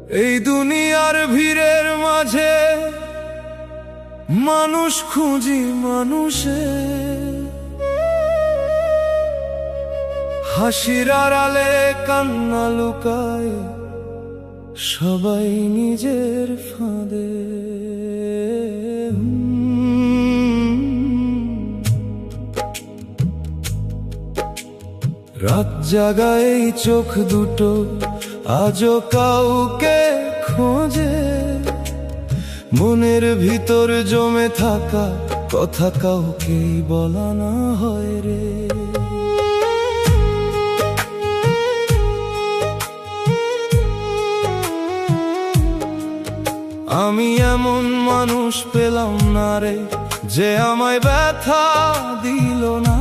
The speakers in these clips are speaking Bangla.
এই দুনিয়ার ভিড়ের মাঝে মানুষ খুঁজি মানুষে, হাসির আড়ালে কান্না লুকায় সবাই নিজের ফাঁদে। রাত জাগায় এই চোখ দুটো আজও কাউকে খোঁজে, মনের ভিতর জমে থাকা কথা কাউকেই বলা না হয় রে। আমি এমন মানুষ পেলাম না রে, যে আমায় ব্যথা দিল না।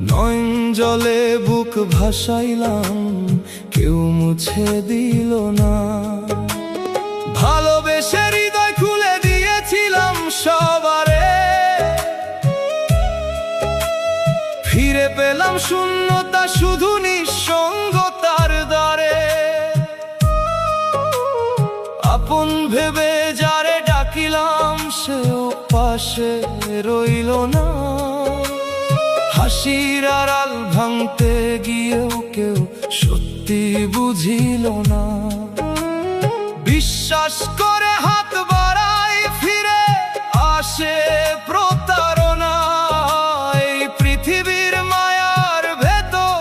নয়ন জলে বুক ভাসাইলাম, কেউ মুছে দিল না। ভালোবেসে হৃদয় খুলে দিয়েছিলাম সবারে, ফিরে পেলাম শূন্যতা শুধু নিঃসঙ্গতার দ্বারে। আপন ভেবে যারে ডাকিলাম, সেও পাশে রইল না। হাসির আড়াল ভাঙতে গিয়েও কেউ সত্যি বুঝিল না। বিশ্বাস করে হাত বাড়াই, ফিরে আসে প্রতারণা। এই পৃথিবীর মায়ার ভেতর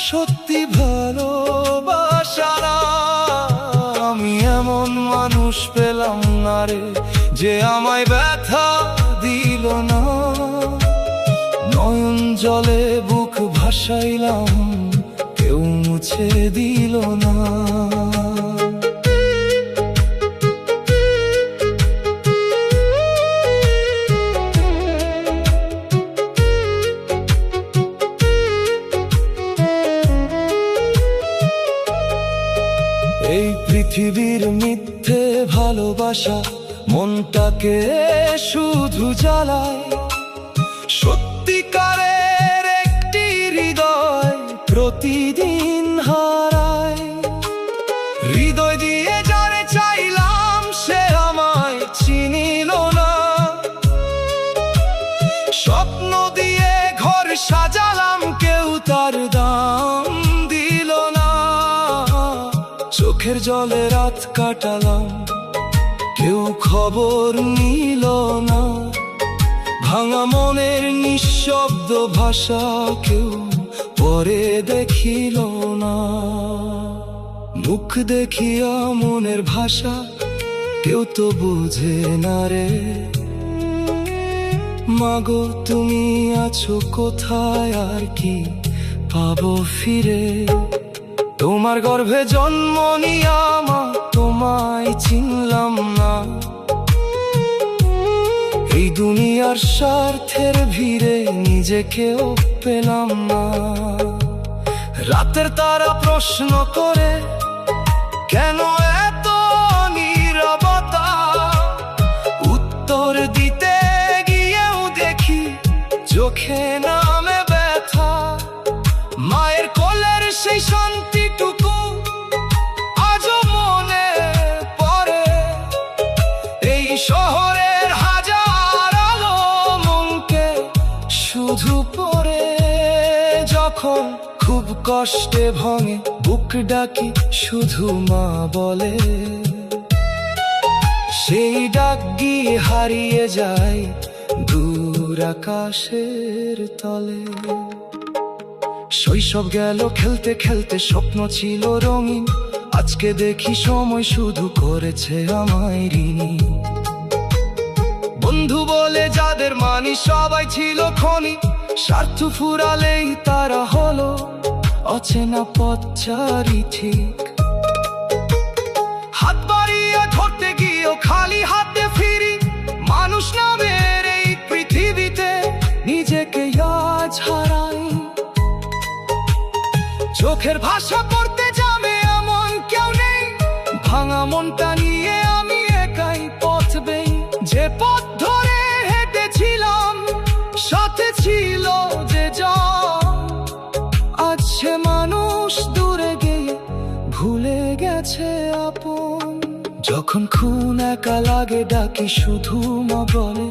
সত্যি ভালোবাসা না। আমি এমন মানুষ পেলাম না রে, যে আমায় ব্যথা দিল না। নয়ন জলে বুক ভাসাইলাম, কেউ মুছে দিল না। এই পৃথিবীর মিথ্যে ভালোবাসা মনটাকে শুধু জ্বালায়। সত্যিকারের একটি হৃদয় প্রতিদিন হারায়। হৃদয় দিয়ে যারে চাইলাম, সে আমায় চিনিল না। স্বপ্ন দিয়ে ঘর সাজালাম, কেউ তার দাম দিল না। চোখের জলে রাত কাটালাম, কেউ খবর নিল না। ভাঙা মনের নিঃশব্দ ভাষা কেউ পরে দেখিল না। মুখ দেখিয়া মনের ভাষা কেউ তো বুঝে না রে। মাগো তুমি আছো কোথায়, আর কি পাবো ফিরে? তোমার গর্ভে জন্ম নিয়া মা, তোমায় চিনলাম না। এই দুনিয়ার স্বার্থের ভিড়ে নিজেকেও পেলাম না। রাতের তারা প্রশ্ন করে, কেন এত নীরবতা? উত্তর দিতে গিয়েও দেখি চোখে নামে ব্যথা। মায়ের কোলের সেই শান্তিটুকু আজও মনে পড়ে। এই শহরের হাজার আলো মনকে শুধু পড়ে। যখন খুব কষ্টে ভাঙে বুক ডাকি, শুধু মা বলে। সেই ডাক গিয়ে হারিয়ে যায় দূর আকাশের তলে। শৈশব গেল খেলতে খেলতে, স্বপ্ন ছিল রঙিন। আজকে দেখি সময় শুধু করেছে আমায় ঋণী। বন্ধু বলে যাদের মানি, সবাই ছিল খনি। স্বার্থ ফুরালেই তারা হলো অচেনা পথচারী ঠিক। হাত বাড়িয়ে ধরতে গিয়েও খালি হাতে ফিরি। মানুষ নামের এই পৃথিবীতে নিজেকে আজ হারাই। চোখের ভাষা পড়তে যাবে এমন কেউ নেই। ভাঙা মনটা নিয়ে আমি একাই পথ বেই। যে পথ ধরে হেঁটেছিলাম, সাথে ছিল যে আজ সে মানুষ দূরে গিয়ে ভুলে গেছে যখন খুন একা লাগে ডাকি শুধু মা বলে,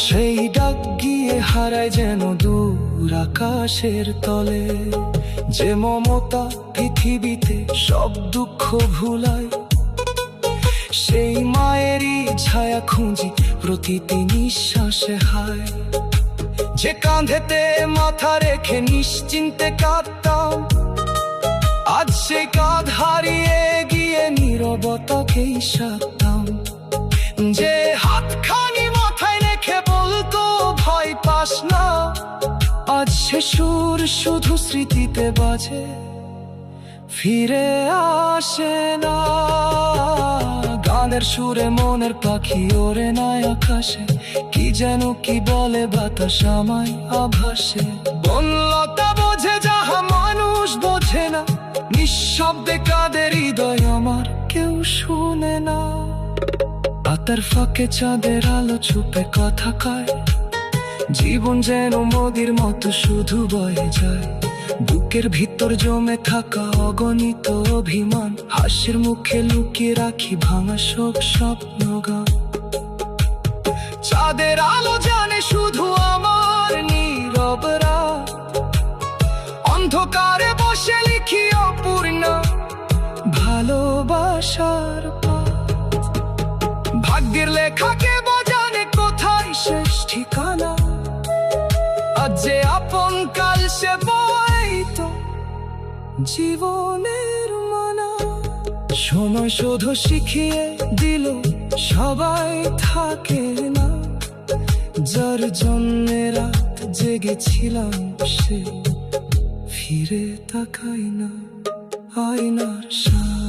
সেই ডাক গিয়ে হারায় যেন দূর আকাশের তলে। যে মমতা পৃথিবীতে সব দুঃখ ভুলায়, সেই মায়েরই ছায়া খুঁজি প্রতিটি নিঃশ্বাসে হায়। যে কাঁধেতে মাথা রেখে নিশ্চিন্তে কাঁদতাম, আজ সে কাঁধ হারিয়ে গিয়ে নীরবতাকেই সারতাম। যে হাতখানি মাথায় রেখে বলতো ভয় পাস না, আজ সে সুর শুধু স্মৃতিতে বাজে, ফিরে আসে না। গানের সুরে মনের পাখি ওরে না আকাশে, কি যেন কি বলে বাতাস আমায় আভাসে। বনলতা বোঝে যাহা মানুষ বোঝে না, নিঃশব্দে কাঁদের হৃদয় আমার কেউ শুনে না। পাতার ফাঁকে চাঁদের আলো চুপে কথা কয়, জীবন যেন নদীর মতো শুধু বয়ে যায়। বুকের ভিতর জমে থাকা অগণিত অভিমান, হাসির মুখে লুকিয়ে রাখি ভাঙা সব স্বপ্নগান। চাঁদের আলো জানে শুধু আমার নীরব রাত, অন্ধকারে বসে লিখি অপূর্ণ ভালোবাসার পাত। ভাগ্যের লেখাকে বাজানে কোথায় শেষ ঠিকানা, আজ যে আপন কাল সে বইতো জীবনের মানা। সময় শুধু শিখিয়ে দিল সবাই থাকে না, যার জন্যে রাত জেগেছিলাম সে ফিরে তাকাই না আয়নার সামনে।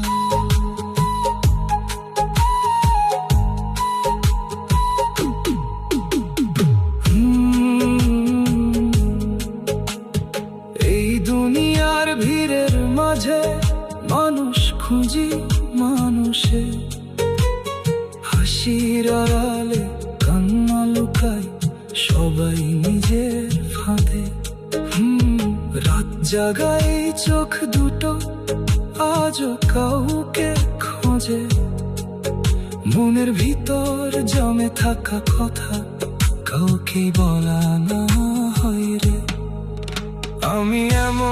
দুনিয়ার ভিড়ের মাঝে মানুষ খুঁজি মানুষে, হাসির আড়ালে কান্না লুকায় সবাই নিজের ফাঁদে। রাত জাগায় চোখ দুটো আজও কাউকে খোঁজে, মনের ভিতর জমে থাকা কথা কাউকে বলা না হয় রে। আমি এমন